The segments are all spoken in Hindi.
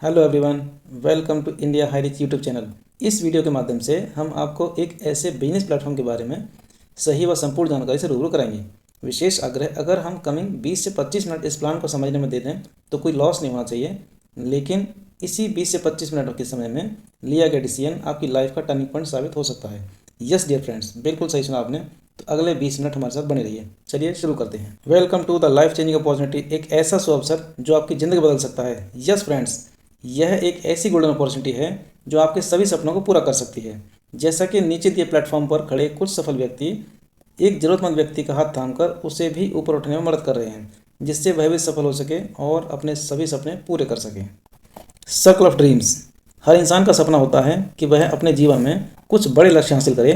Hello everyone, welcome to India high rich YouTube channel. इस वीडियो के माध्यम से हम आपको एक ऐसे बिजनेस प्लेटफॉर्म के बारे में सही व संपूर्ण जानकारी से रूबरू कराएंगे। विशेष आग्रह, अगर हम कमिंग 20 से 25 मिनट इस प्लान को समझने में दे दें तो कोई लॉस नहीं होना चाहिए, लेकिन इसी 20 से 25 मिनट के समय में लिया गया डिसीजन आपकी लाइफ का टर्निंग पॉइंट साबित हो सकता है। यस डियर फ्रेंड्स, बिल्कुल सही सुना आपने। तो अगले 20 मिनट हमारे साथ बने रहिए। चलिए शुरू करते हैं। Welcome to the life changing opportunity, एक ऐसा शुभ अवसर जो आपकी ज़िंदगी बदल सकता है। यस फ्रेंड्स, यह एक ऐसी गोल्डन अपॉर्चुनिटी है जो आपके सभी सपनों को पूरा कर सकती है। जैसा कि नीचे दिए प्लेटफॉर्म पर खड़े कुछ सफल व्यक्ति एक जरूरतमंद व्यक्ति का हाथ थामकर उसे भी ऊपर उठने में मदद कर रहे हैं, जिससे वह भी सफल हो सके और अपने सभी सपने पूरे कर सके। Circle of dreams. हर इंसान का सपना होता है कि वह अपने जीवन में कुछ बड़े लक्ष्य हासिल करे।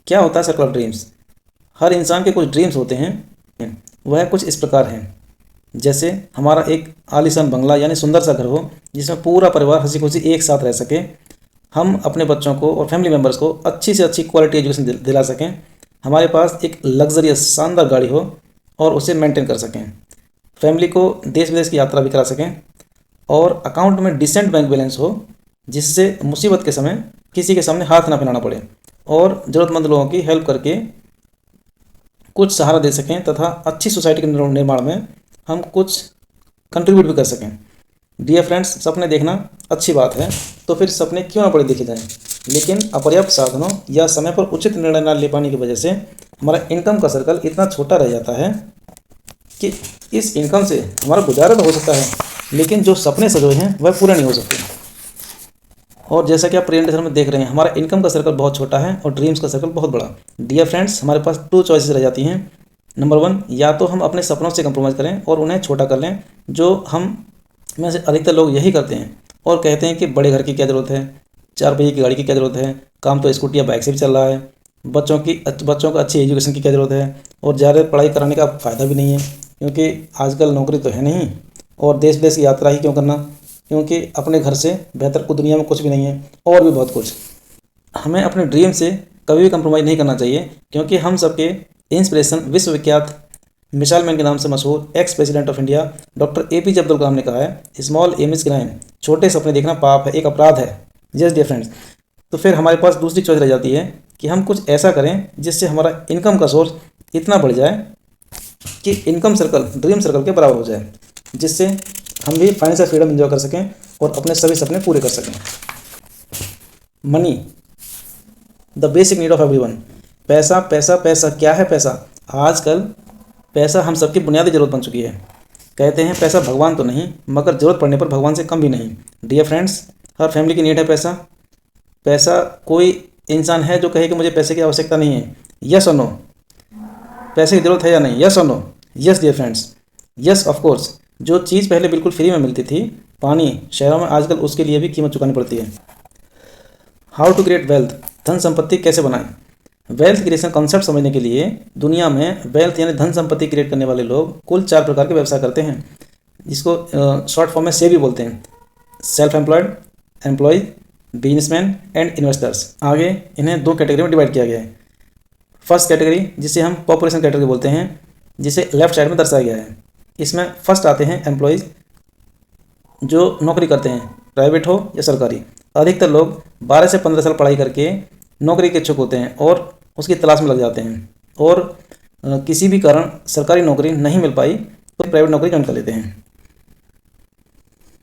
क्या होता है सर्कल ऑफ ड्रीम्स? हर इंसान के कुछ ड्रीम्स होते हैं। वह कुछ इस प्रकार हैं, जैसे हमारा एक आलीशान बंगला यानी सुंदर सा घर हो जिसमें पूरा परिवार हंसी खुशी एक साथ रह सके। हम अपने बच्चों को और फैमिली मेम्बर्स को अच्छी से अच्छी क्वालिटी एजुकेशन दिला सकें। हमारे पास एक लग्जरियस शानदार गाड़ी हो और उसे मेंटेन कर सकें। फैमिली को देश विदेश की यात्रा भी करा सकें और अकाउंट में डिसेंट बैंक बैलेंस हो, जिससे मुसीबत के समय किसी के सामने हाथ ना फैलाना पड़े और ज़रूरतमंद लोगों की हेल्प करके कुछ सहारा दे सकें तथा अच्छी सोसाइटी के निर्माण में हम कुछ कंट्रीब्यूट भी कर सकें। डियर फ्रेंड्स, सपने देखना अच्छी बात है, तो फिर सपने क्यों ना बड़े देखे जाएं, लेकिन अपर्याप्त साधनों या समय पर उचित निर्णय न ले पाने की वजह से हमारा इनकम का सर्कल इतना छोटा रह जाता है कि इस इनकम से हमारा गुजारा तो हो सकता है, लेकिन जो सपने सजोए हैं वह पूरे नहीं हो सकते। और जैसा कि आप प्रेजेंटेशन में देख रहे हैं, हमारा इनकम का सर्कल बहुत छोटा है और ड्रीम्स का सर्कल बहुत बड़ा। डियर फ्रेंड्स, हमारे पास 2 चॉइसेस रह जाती हैं। नंबर 1, या तो हम अपने सपनों से कंप्रोमाइज़ करें और उन्हें छोटा कर लें, जो हम में से अधिकतर लोग यही करते हैं और कहते हैं कि बड़े घर की क्या ज़रूरत है, 4 पहिए की गाड़ी की क्या ज़रूरत है, काम तो स्कूटी या बाइक से भी चल रहा है, बच्चों को अच्छी एजुकेशन की क्या ज़रूरत है और ज़्यादा पढ़ाई कराने का फ़ायदा भी नहीं है, क्योंकि आजकल नौकरी तो है नहीं, और देश विदेश की यात्रा ही क्यों करना, क्योंकि अपने घर से बेहतर को दुनिया में कुछ भी नहीं है, और भी बहुत कुछ। हमें अपने ड्रीम से कभी भी कंप्रोमाइज़ नहीं करना चाहिए, क्योंकि हम सबके इंस्पिरेशन विश्वविख्यात मिसाइल मैन के नाम से मशहूर ex president of India doctor APJ Abdul Kalam ने कहा है, स्मॉल एम इज क्राइम, छोटे सपने देखना पाप है, एक अपराध है। यस डियर फ्रेंड्स, तो फिर हमारे पास दूसरी चॉइस रह जाती है कि हम कुछ ऐसा करें जिससे हमारा इनकम का सोर्स इतना बढ़ जाए कि इनकम सर्कल ड्रीम सर्कल के बराबर हो जाए, जिससे हम भी फाइनेंशियल फ्रीडम एंजॉय कर सकें और अपने सभी सपने पूरे कर सकें। Money, the basic need of everyone. पैसा पैसा पैसा, क्या है पैसा? आजकल पैसा हम सबकी बुनियादी ज़रूरत बन चुकी है। कहते हैं पैसा भगवान तो नहीं, मगर ज़रूरत पड़ने पर भगवान से कम भी नहीं। डियर फ्रेंड्स, हर फैमिली की नीड है पैसा। पैसा, कोई इंसान है जो कहे कि मुझे पैसे की आवश्यकता नहीं है? यस और नो? पैसे की ज़रूरत है या नहीं? यस और no? Yes dear friends, yes of course. जो चीज़ पहले बिल्कुल फ्री में मिलती थी, पानी, शहरों में आजकल उसके लिए भी कीमत चुकानी पड़ती है। हाउ टू क्रिएट वेल्थ, धन संपत्ति कैसे बनाएं? वेल्थ क्रिएशन कॉन्सेप्ट समझने के लिए दुनिया में वेल्थ यानी धन संपत्ति क्रिएट करने वाले लोग कुल 4 प्रकार के व्यवसाय करते हैं, जिसको शॉर्ट फॉर्म में सेबी बोलते हैं। Self employed, employ, businessman and investors. आगे इन्हें 2 कैटेगरी में डिवाइड किया गया है। फर्स्ट कैटेगरी, जिसे हम पॉपुलेशन कैटेगरी बोलते हैं, जिसे लेफ्ट साइड में दर्शाया गया है। इसमें फर्स्ट आते हैं एम्प्लॉयज़, जो नौकरी करते हैं, प्राइवेट हो या सरकारी। अधिकतर लोग 12 से 15 साल पढ़ाई करके नौकरी के इच्छुक होते हैं और उसकी तलाश में लग जाते हैं, और किसी भी कारण सरकारी नौकरी नहीं मिल पाई तो प्राइवेट नौकरी ज्वाइन कर लेते हैं,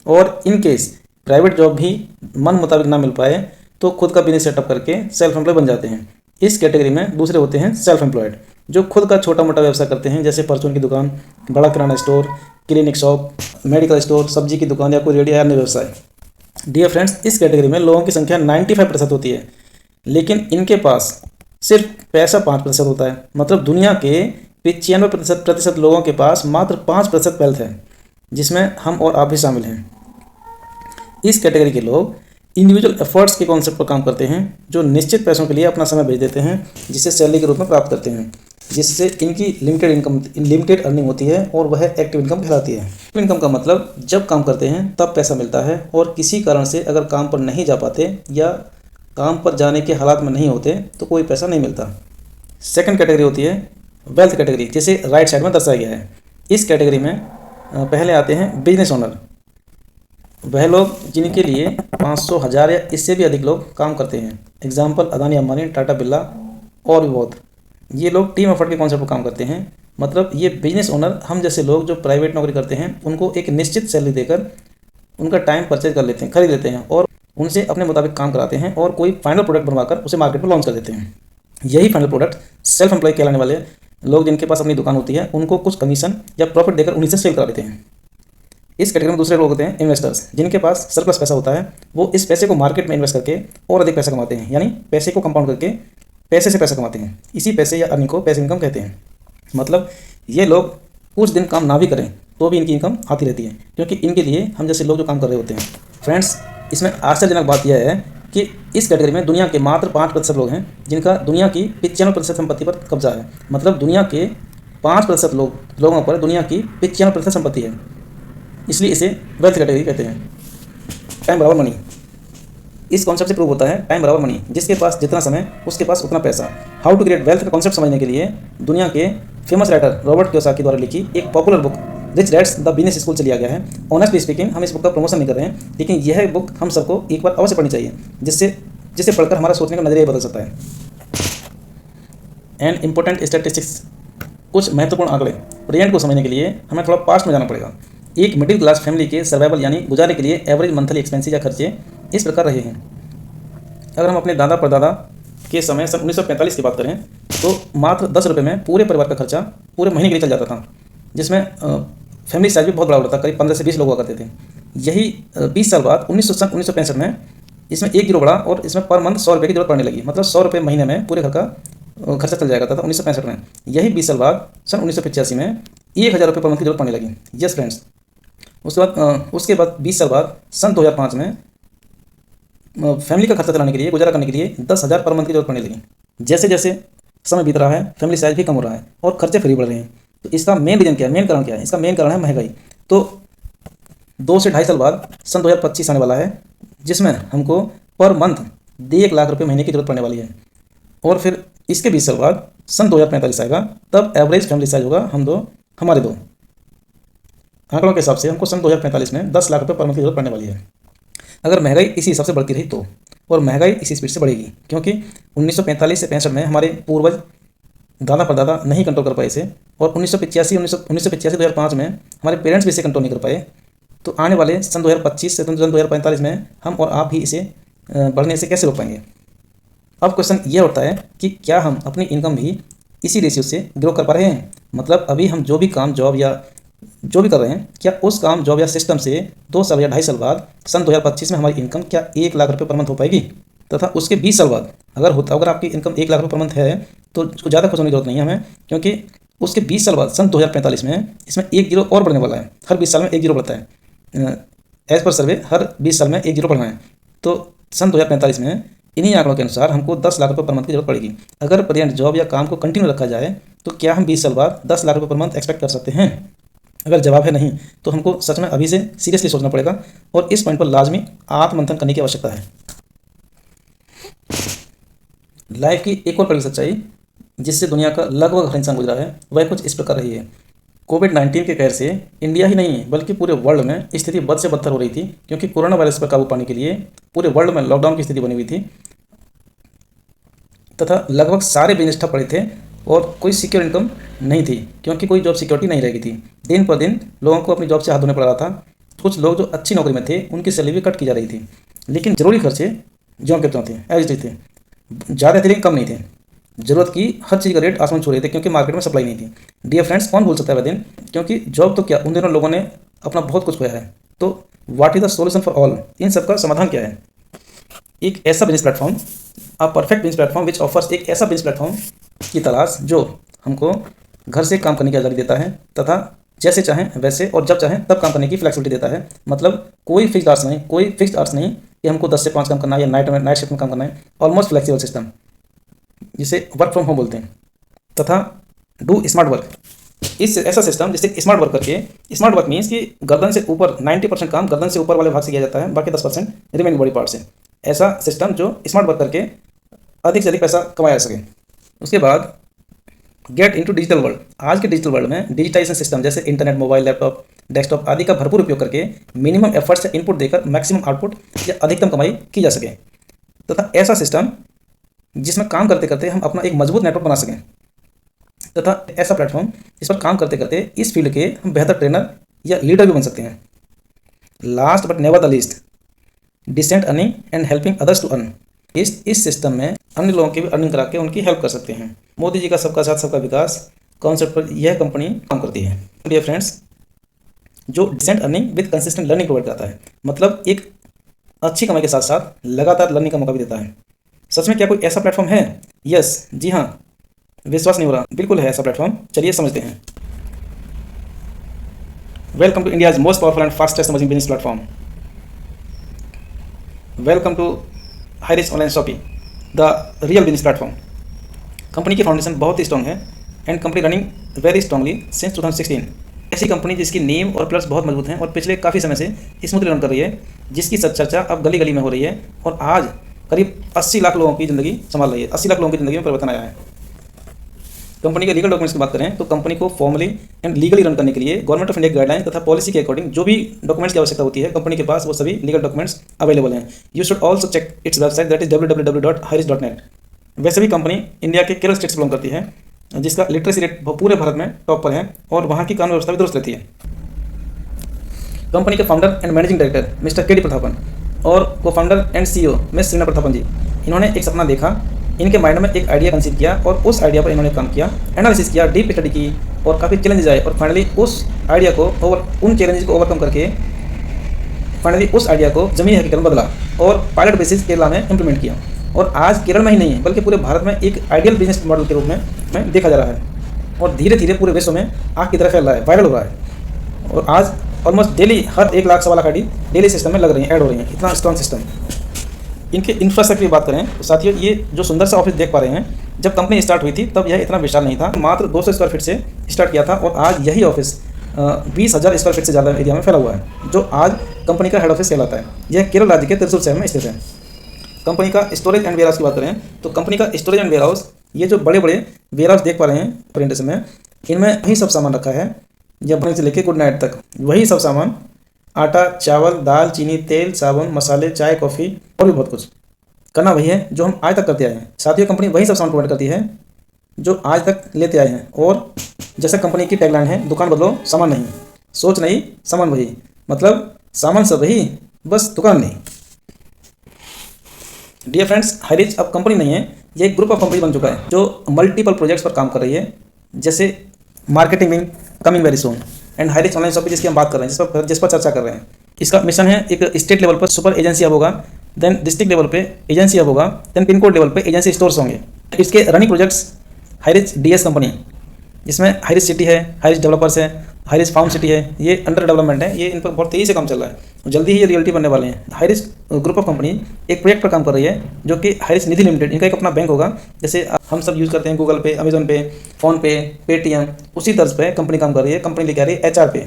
और इन केस प्राइवेट जॉब भी मन मुताबिक ना मिल पाए तो खुद का बिजनेस सेटअप करके सेल्फ एम्प्लॉय बन जाते हैं। इस कैटेगरी में दूसरे होते हैं सेल्फ एम्प्लॉयड, जो खुद का छोटा मोटा व्यवसाय करते हैं, जैसे परचून की दुकान, बड़ा kirana store, clinic shop, medical store, सब्जी की दुकान या कोई रेडी या अन्य व्यवसाय। डियर फ्रेंड्स, इस कैटेगरी में लोगों की संख्या 95% होती है, लेकिन इनके पास सिर्फ पैसा 5% होता है। मतलब दुनिया के 95% लोगों के पास मात्र 5% वेल्थ है, जिसमें हम और आप भी शामिल हैं। इस कैटेगरी के लोग इंडिविजुअल एफर्ट्स के कॉन्सेप्ट पर काम करते हैं, जो निश्चित पैसों के लिए अपना समय भेज देते हैं, जिसे सैलरी के रूप में प्राप्त करते हैं, जिससे इनकी लिमिटेड अर्निंग होती है और वह एक्टिव इनकम कहलाती है। एक्टिव इनकम का मतलब जब काम करते हैं तब पैसा मिलता है, और किसी कारण से अगर काम पर नहीं जा पाते या काम पर जाने के हालात में नहीं होते तो कोई पैसा नहीं मिलता। सेकंड कैटेगरी होती है वेल्थ कैटेगरी, जिसे राइट साइड में दर्शाया गया है। इस कैटेगरी में पहले आते हैं बिजनेस ओनर। वह लोग जिनके लिए 500, 1000 या इससे भी अधिक लोग काम करते हैं। एग्जाम्पल अदानी, अंबानी, टाटा, बिरला और भी बहुत। ये लोग टीम एफर्ट के कॉन्सेप्ट पर काम करते हैं। मतलब ये बिजनेस ओनर, हम जैसे लोग जो प्राइवेट नौकरी करते हैं, उनको एक निश्चित सैलरी देकर उनका टाइम परचेज कर लेते हैं, खरीद लेते हैं और उनसे अपने मुताबिक काम कराते हैं और कोई फाइनल प्रोडक्ट बनवाकर उसे मार्केट में लॉन्च कर देते हैं। यही फाइनल प्रोडक्ट सेल्फ एम्प्लॉय कहलाने वाले लोग जिनके पास अपनी दुकान होती है, उनको कुछ कमीशन या प्रॉफिट देकर उन्हीं से सेल करा देते हैं। इस कैटेगरी में दूसरे लोग होते हैं इन्वेस्टर्स, जिनके पास सरप्लस पैसा होता है। वो इस पैसे को मार्केट में इन्वेस्ट करके और अधिक पैसा कमाते हैं, यानी पैसे को कंपाउंड करके पैसे से पैसा कमाते हैं। इसी पैसे या अर्निंग को पैसिव इनकम कहते हैं। मतलब ये लोग कुछ दिन काम ना भी करें तो भी इनकी इनकम आती रहती है, क्योंकि इनके लिए हम जैसे लोग जो काम कर रहे होते हैं। फ्रेंड्स, इसमें आश्चर्यजनक बात यह है कि इस कैटेगरी में दुनिया के मात्र 5% लोग हैं जिनका दुनिया की 95% संपत्ति पर कब्जा है। मतलब दुनिया के 5% लोगों पर दुनिया की 95% संपत्ति है। इसलिए इसे वेल्थ कैटेगरी कहते हैं। टाइम बराबर मनी, इस कॉन्सेप्ट से प्रूव होता है टाइम बराबर मनी। जिसके पास जितना समय उसके पास उतना पैसा। हाउ टू क्रिएट वेल्थ का कॉन्सेप्ट समझने के लिए दुनिया के फेमस राइटर रॉबर्ट कियोसाकी द्वारा लिखी एक popular book rich dad's the business school से लिया गया है। ऑनेस्टली स्पीकिंग, हम इस बुक का प्रमोशन नहीं कर रहे हैं, लेकिन यह बुक हम सबको एक बार अवश्य पढ़नी चाहिए, जिसे पढ़कर हमारा सोचने का नजरिया बदल सकता है। एंड इंपॉर्टेंट स्टैटिस्टिक्स, कुछ महत्वपूर्ण आंकड़े। प्रेजेंट को समझने के लिए हमें थोड़ा पास्ट में जाना पड़ेगा। एक मिडिल क्लास फैमिली के सर्वाइवल यानी गुजारे के लिए एवरेज मंथली एक्सपेंसेस या खर्चे इस प्रकार रहे हैं। अगर हम अपने दादा परदादा के समय सन 1945 की बात करें तो मात्र 10 रुपये में पूरे परिवार का खर्चा पूरे महीने के लिए चल जाता था, जिसमें फैमिली साइज भी बहुत बड़ा होता था, करीब 15 से 20 लोग हुआ करते थे। यही 20 साल बाद 1965 में इसमें 1 गिरो बढ़ा और इसमें पर मंथ 100 रुपये की जरूरत पड़ने लगी। मतलब 100 रुपये महीने में पूरे घर का खर्चा चल जाएगा था 1965 में। यही 20 साल बाद सन 1985 में 1000 रुपये पर मंथ की जरूरत पड़ने लगी। Yes friends. उसके बाद 20 साल बाद सन 2005 में फैमिली का खर्चा चलाने के लिए, गुजारा करने के लिए 10,000 पर मंथ की जरूरत पड़ने लगी। जैसे जैसे समय बीत रहा है, फैमिली साइज भी कम हो रहा है और खर्चे फ्री बढ़ रहे हैं। तो इसका मेन रीजन क्या है, मेन कारण क्या है? इसका मेन कारण है महंगाई। तो 2 से 2.5 साल बाद सन 2025 आने वाला है, जिसमें हमको पर मंथ 1 लाख रुपये महीने की जरूरत पड़ने वाली है। और फिर इसके 20 साल बाद सन 2045 आएगा, तब एवरेज फैमिली साइज होगा हमारे दो आंकड़ों के हिसाब से हमको सन 2045 में 10 लाख रुपये पर मंथ की जरूरत पड़ने वाली है। अगर महंगाई इसी हिसाब से बढ़ती रही तो, और महंगाई इसी स्पीड से बढ़ेगी, क्योंकि 1945 से 65 में हमारे पूर्वज दादा परदादा नहीं कंट्रोल कर पाए इसे, और 1985-2005 में हमारे पेरेंट्स भी इसे कंट्रोल नहीं कर पाए। तो आने वाले सन 2025 से सन 2045 में हम और आप भी इसे बढ़ने से कैसे रोक पाएंगे? अब क्वेश्चन यह उठता है कि क्या हम अपनी इनकम भी इसी रेशियो से ग्रो कर पा रहे हैं? मतलब अभी हम जो भी काम, जॉब या जो भी कर रहे हैं, क्या उस काम, जॉब या सिस्टम से 2 साल या 2.5 साल बाद सन 2025 में हमारी इनकम क्या 1 लाख रुपये पर मंथ हो पाएगी? तथा उसके 20 साल बाद अगर आपकी इनकम 1 लाख रुपये पर मंथ है तो ज़्यादा खुश होने की जरूरत नहीं है हमें, क्योंकि उसके 20 साल बाद सन 2045 में इसमें 1 जीरो और बढ़ने वाला है। हर 20 साल में 1 जीरो बढ़ता है। एज पर सर्वे हर 20 साल में 1 जीरो बढ़ना है। तो सन 2045 में इन्हीं आंकड़ों के अनुसार हमको 10 लाख रुपये पर मंथ की जरूरत पड़ेगी। अगर प्रेजेंट जॉब या काम को कंटिन्यू रखा जाए तो क्या हम 20 साल बाद 10 लाख रुपये पर मंथ एक्सपेक्ट कर सकते हैं? अगर जवाब है नहीं, तो हमको सच में अभी से सीरियसली सोचना पड़ेगा और इस पॉइंट पर लाजमी आत्ममंथन करने की आवश्यकता है। लाइफ की एक और बड़ी सच्चाई जिससे दुनिया का लगभग हर इंसान गुजरा है, वह कुछ इस प्रकार रही है। कोविड-19 के कहर से इंडिया ही नहीं बल्कि पूरे वर्ल्ड में स्थिति बद से बदतर हो रही थी, क्योंकि कोरोना वायरस पर काबू पाने के लिए पूरे वर्ल्ड में लॉकडाउन की स्थिति बनी हुई थी तथा लगभग सारे बिजनेस ठप पड़े थे और कोई सिक्योर इनकम नहीं थी, क्योंकि कोई जॉब सिक्योरिटी नहीं रह थी। दिन पर दिन लोगों को अपनी जॉब से हाथ धोने पड़ रहा था। कुछ लोग जो अच्छी नौकरी में थे उनकी सैलरी भी कट की जा रही थी, लेकिन जरूरी खर्चे ज्यों के त्यों थे, एज थे, ज़्यादा थे लेकिन कम नहीं थे। जरूरत की हर चीज़ का रेट आसमान छू रहे थे, क्योंकि मार्केट में सप्लाई नहीं थी। डियर फ्रेंड्स, कौन भूल सकता है वह दिन? क्योंकि जॉब तो क्या, उन दिनों लोगों ने अपना बहुत कुछ खोया है। तो what is the solution for all? इन सब का समाधान क्या है? एक ऐसा business platform, a perfect business platform which offers, एक ऐसा बिजनेस प्लेटफॉर्म की तलाश जो हमको घर से काम करने की आज़ादी देता है तथा जैसे चाहें वैसे और जब चाहें तब काम करने की फ्लेक्सिबिलिटी देता है। मतलब कोई फिक्स्ड आवर्स नहीं कि हमको 10 से 5 काम करना है या नाइट शिफ्ट में काम करना है। ऑलमोस्ट फ्लेक्सिबल सिस्टम, जिसे वर्क फ्रॉम होम बोलते हैं। तथा डू स्मार्ट वर्क, इस ऐसा सिस्टम जिससे स्मार्ट वर्क करके, स्मार्ट वर्क मीन्स कि गर्दन से ऊपर 90% काम गर्दन से ऊपर वाले भाग से किया जाता है, बाकी 10% रिमेनिंग बॉडी पार्ट से। ऐसा सिस्टम जो स्मार्ट वर्क करके अधिक से अधिक पैसा कमाया जा सके। उसके बाद गेट इनटू डिजिटल वर्ल्ड। आज के डिजिटल वर्ल्ड में डिजिटाइजेशन सिस्टम जैसे इंटरनेट, मोबाइल, लैपटॉप डेस्कटॉप आदि का भरपूर उपयोग करके मिनिमम एफर्ट से इनपुट देकर मैक्सिमम आउटपुट या अधिकतम कमाई की जा सके, तथा ऐसा सिस्टम जिसमें काम करते करते हम अपना एक मजबूत नेटवर्क बना सकें, तथा ऐसा प्लेटफॉर्म जिस पर काम करते करते इस फील्ड के हम बेहतर ट्रेनर या लीडर भी बन सकते हैं। Last but never the least, decent earning and helping others to earn. इस सिस्टम में अन्य लोगों की भी अर्निंग करा के उनकी हेल्प कर सकते हैं। मोदी जी का सबका साथ सबका विकास कॉन्सेप्ट पर यह कंपनी काम करती है। डियर फ्रेंड्स, जो decent earning with consistent learning provide करता है, मतलब एक अच्छी कमाई के साथ साथ लगातार लर्निंग का मौका भी देता है। सच में क्या कोई ऐसा प्लेटफॉर्म है? यस, जी हाँ, विश्वास नहीं हो रहा, बिल्कुल है ऐसा प्लेटफॉर्म। चलिए समझते हैं। Welcome to India's most powerful and fastest emerging business platform. Welcome to Hireach online shopping, the real business platform. Company की फाउंडेशन बहुत ही स्ट्रॉन्ग है and company running very strongly since 2016। ऐसी कंपनी जिसकी नेम और प्लस बहुत मजबूत हैं और पिछले काफ़ी समय से स्मूथली रन कर रही है, जिसकी चर्चा अब गली गली में हो रही है और आज करीब 80 लाख लोगों की ज़िंदगी संभाल रही है। 80 लाख लोगों की ज़िंदगी में परिवर्तन आया है। कंपनी के लीगल डॉक्यूमेंट्स की बात करें तो कंपनी को फॉर्मली एंड लीगली रन करने के लिए गवर्नमेंट ऑफ इंडिया गाइडलाइन तथा पॉलिसी के अकॉर्डिंग जो भी डॉक्यूमेंट्स की आवश्यकता होती है, कंपनी के पास वो सभी लीगल डॉक्यूमेंट्स अवेलेबल हैं। You should also check its website, that is www.highreach.net। वैसे भी कंपनी इंडिया के केरल स्टेट से बिलोंग करती है, जिसका लिटरेसी रेट पूरे भारत में टॉप पर है और वहाँ की कानून व्यवस्था भी दुरुस्त रहती है। कंपनी के founder and managing director mister K D. Prathapan और co founder and CEO miss Sreena Prathapan ji, इन्होंने एक सपना देखा, इनके माइंड में एक आइडिया कंसीव किया और उस आइडिया पर इन्होंने काम किया, एनालिसिस किया, डीप स्टडी की और काफ़ी चैलेंजेस आए और फाइनली उस आइडिया को उन चैलेंजेस को ओवरकम करके फाइनली उस आइडिया को ज़मीनी हकीकत में बदला और पायलट बेसिस केरला में इंप्लीमेंट किया। और आज केरल में ही नहीं है बल्कि पूरे भारत में एक आइडियल बिजनेस मॉडल के रूप में देखा जा रहा है और धीरे धीरे पूरे विश्व में आग की तरह फैल रहा है, वायरल हो रहा है। और आज ऑलमोस्ट डेली हर 1 लाख सवा लाख आईडी डेली सिस्टम में लग रही हैं, ऐड हो रही हैं। इतना स्ट्रॉन्ग सिस्टम। इनके इंफ्रास्ट्रक्चर की बात करें तो साथियों, ये जो सुंदर सा ऑफिस देख पा रहे हैं, जब कंपनी स्टार्ट हुई थी तब यह इतना विशाल नहीं था, मात्र 200 स्क्वायर फीट से स्टार्ट किया था और आज यही ऑफिस 20,000 स्क्वायर फीट से ज़्यादा एरिया में फैला हुआ है, जो आज कंपनी का हेड ऑफिस कहलाता है। यह केरल राज्य के त्रिशूर शहर में स्थित है। कंपनी का स्टोरेज एंड वेयर हाउस की बात करें तो कंपनी का स्टोरेज एंड वेयर हाउस, ये जो बड़े बड़े वेयर हाउस देख पा रहे हैं प्रेजेंटेशन में, इनमें वही सब सामान रखा है, जब बने से लेकर गुड नाइट तक वही सब सामान, आटा, चावल, दाल, चीनी, तेल, साबुन, मसाले, चाय, कॉफ़ी और भी बहुत कुछ करना वही है जो हम आज तक करते आए हैं। साथियों, कंपनी वही सब सामान प्रोवाइड करती है जो आज तक लेते आए हैं। और जैसे कंपनी की टैगलाइन है, दुकान बदलो सामान नहीं, सोच नहीं सामान वही, मतलब सामान सब वही, बस दुकान नहीं। डियर फ्रेंड्स, हाईरिच अब कंपनी नहीं है, ये एक ग्रुप ऑफ कंपनी बन चुका है जो मल्टीपल प्रोजेक्ट्स पर काम कर रही है, जैसे marketing wing coming very soon and Highrich online shopping जिसकी हम बात कर रहे हैं, जिस पर चर्चा कर रहे हैं। इसका मिशन है एक स्टेट लेवल पर सुपर एजेंसी हब होगा, देन डिस्ट्रिक्ट लेवल पे एजेंसी हब होगा, देन पिन कोड लेवल पे एजेंसी स्टोर्स होंगे। इसके running projects Highrich DS company, जिसमें हाईरिच सिटी है, हाईरिच डेवलपर्स है, हाईरिच फार्म सिटी है, ये अंडर डेवलपमेंट है, ये इन पर बहुत तेज़ी से काम चल रहा है, जल्दी ही ये रियलिटी बनने वाले हैं। हाईरिच ग्रुप ऑफ कंपनी एक प्रोजेक्ट पर काम कर रही है जो कि हाईरिच निधि लिमिटेड, इनका एक अपना बैंक होगा, जैसे हम सब यूज़ करते हैं गूगल पे, अमेजोन पे, फ़ोन पे, पेटीएम, उसी तर्ज पे कंपनी काम कर रही है। कंपनी लेके आ रही है HR पे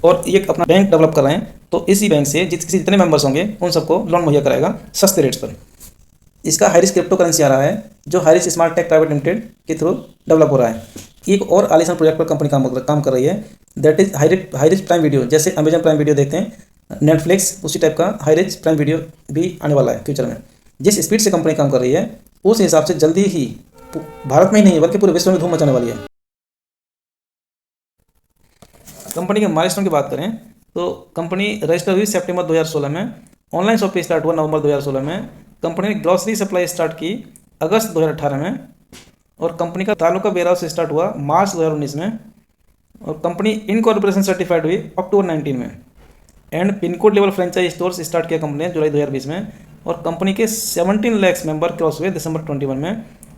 और ये अपना बैंक डेवलप कर रहे हैं, तो इसी बैंक से जितने मेंबर्स होंगे उन सबको लोन मुहैया कराएगा सस्ते रेट्स पर। इसका हाईरिच क्रिप्टो करेंसी आ रहा है जो Hireach smart tech private limited के थ्रू डेवलप हो रहा है। एक और आलीशान प्रोजेक्ट पर कंपनी काम कर रही है, that is Highrich prime video. जैसे अमेजन प्राइम वीडियो देखते हैं, नेटफ्लिक्स, उसी टाइप का हाईरिच प्राइम वीडियो भी आने वाला है फ्यूचर में। जिस स्पीड से कंपनी काम कर रही है उस हिसाब से जल्दी ही भारत में ही नहीं बल्कि पूरे विश्व में धूम मचाने वाली है। कंपनी के माइलस्टोन की बात करें तो कंपनी रजिस्टर हुई सितंबर 2016 में, ऑनलाइन शॉपिंग स्टार्ट हुआ नवंबर 2016 में, कंपनी ने ग्रॉसरी सप्लाई स्टार्ट की अगस्त 2018 में और कंपनी का तालुका वेयर हाउस स्टार्ट हुआ मार्च 2019 में और कंपनी इनकॉर्पोरेशन सर्टिफाइड हुई अक्टूबर 19 में and pin code level franchise stores start किया कंपनी ने जुलाई 2020 में और कंपनी के 17 लाख मेंबर क्रॉस हुए दिसंबर 21 में।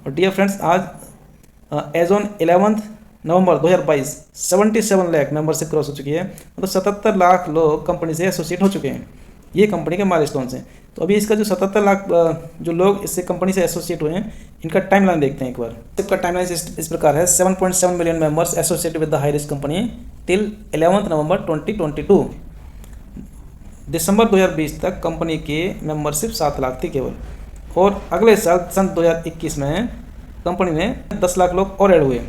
और डियर फ्रेंड्स, आज एज ऑन 11 नवंबर 2022 77 लाख मेंबरशिप क्रॉस हो चुकी है, मतलब 77 लाख लोग कंपनी से एसोसिएट हो चुके हैं। ये कंपनी के माइलस्टोन्स हैं। तो अभी इसका जो 77 लाख जो लोग इससे कंपनी से एसोसिएट हुए हैं, इनका टाइमलाइन देखते हैं एक बार। इसका टाइमलाइन इस प्रकार है, 7.7 million members associated with the Highrich company till 11 नवंबर 2022। दिसंबर 2020 तक कंपनी की मेंबरशिप 7 लाख थी केवल, और अगले साल सन 2021 में कंपनी में 10 लाख लोग और ऐड हुए।